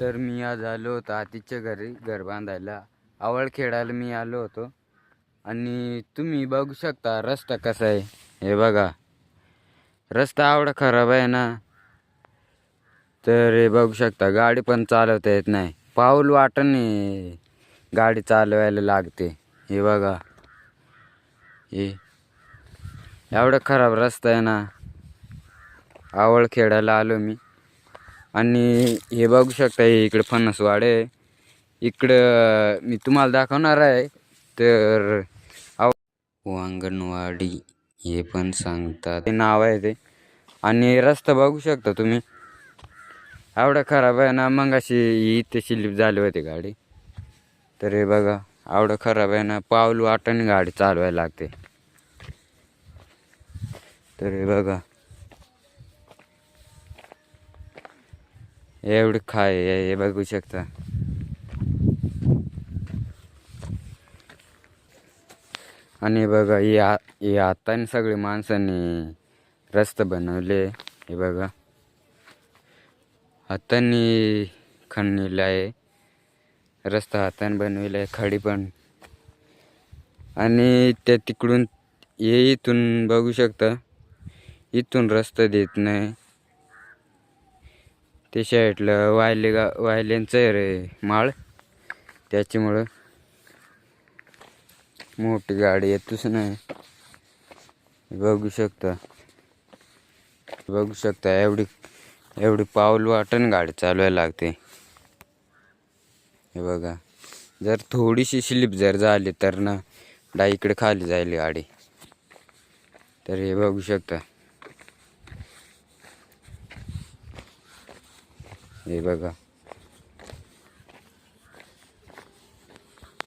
तर मी आज आलो होतो आतीच्या घरी घर बांधायला. आवळखेडाला मी आलो होतो आणि तुम्ही बघू शकता रस्ता कसा आहे. हे बघा, रस्ता एवढा खराब आहे ना, तर हे बघू शकता गाडी पण चालवता येत नाही. पाऊल वाटणे गाडी चालवायला लागते. हे बघा, हे एवढा खराब रस्ता आहे ना. आवळखेडाला आलो मी आणि हे बघू शकता इकडे फणसवाड आहे. इकडं मी तुम्हाला दाखवणार आहे. तर अंगणवाडी हे पण सांगतात, ते नाव आहे ते. आणि रस्ता बघू शकता तुम्ही, एवढा खराब आहे ना. मग अशी इथे स्लिप झाली होती गाडी. तर हे बघा, एवढं खराब आहे ना, पाऊल वाटण गाडी चालवायला लागते. तर हे बघा, एवढी खाय हे बघू शकता. आणि बघा, हे हाताने सगळे माणसांनी रस्ते बनवले. हे बघा, हाताने खणलेला आहे रस्ता, हाताने बनवलेला आहे. खडी पण, आणि त्या तिकडून इथून बघू शकता, इथून रस्ता देत नाही. ते साईडला वायल्यांचं आहे रे माळ, त्याच्यामुळं मोठी गाडी येतच नाही. बघू शकता एवढी पाऊल वाटण गाडी चालवायला लागते. हे बघा, जर थोडीशी स्लिप जर झाली तर ना इकडे खाली जाईल गाडी. तर हे बघू शकता. हे बघा.